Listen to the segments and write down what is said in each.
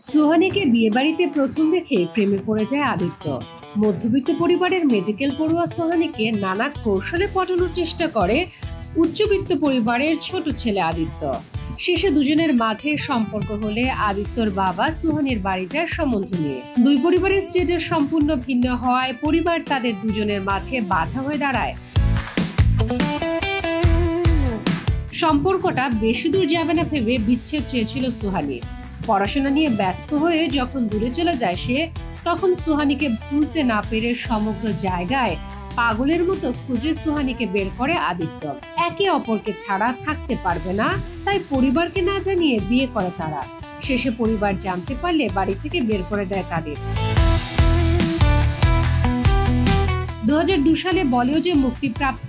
সুহানীকে বিয়েবাড়িতে প্রথম দেখে প্রেমে পড়ে যায় আদিত্য। মধ্যবিত্ত পরিবারের মেডিকেল পড়ুয়া সুহানীকে নানা কৌশলে পটানোর চেষ্টা করে উচ্চবিত্ত পরিবারের ছোট ছেলে আদিত্য। শেষে দুজনের মাঝে সম্পর্ক হলে আদিত্যর বাবা সুহানীর বাড়ি যায় সম্বন্ধ নিয়ে। দুই পরিবারের স্টেটাস সম্পূর্ণ ভিন্ন হওয়ায় পরিবার তাদের দুজনের মাঝে বাধা হয়ে দাঁড়ায়। সম্পর্কটা বেশি দূর যাবে না ভেবে বিচ্ছেদ চেয়েছিল সুহানী। পড়াশোনা নিয়ে ব্যস্ত হয়ে যখন দূরে চলে যায় সে, তখন সুহানীকে ভুলতে না পেরে সমগ্র জায়গায় পাগলের মতো খুঁজে সুহানীকে বের করে আদিত্য। একে অপরকে ছাড়া থাকতে পারবে না, তাই পরিবারকে না জানিয়ে বিয়ে করে তারা। শেষে পরিবার জানতে পারলে বাড়ি থেকে বের করে দেয় তাদের। 2002 সালে বলিউডে মুক্তিপ্রাপ্ত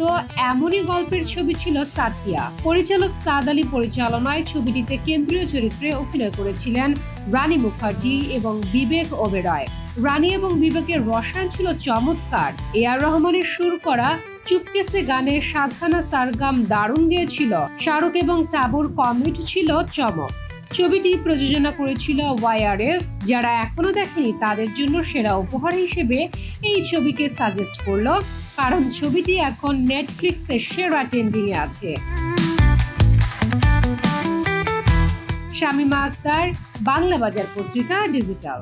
এমনই গল্পের ছবি ছিল সাথিয়া। পরিচালক সাদ আলী পরিচালনায় ছবিটিতে কেন্দ্রীয় চরিত্রে অভিনয় করেছিলেন রানী মুখার্জি এবং বিবেক ওবেরয়। রানী এবং বিবেকের রসায়ন ছিল চমৎকার। এআর রহমানের সুর করা চুপকে সে গানে সাধনা সারগাম দারুণ গেয়েছিল। শাহরুখ এবং চাবুর কমিট ছিল চমক। ছবিটি প্রযোজনা করেছিল ওয়াইআরএফ। যারা এখনো দেখেনি তাদের জন্য সেরা উপহার হিসেবে এই ছবিকে সাজেস্ট করলো, কারণ ছবিটি এখন নেটফ্লিক্সে সেরা ট্রেন্ডিং এ আছে। শামিমা আক্তার, বাংলা বাজার পত্রিকা, ডিজিটাল।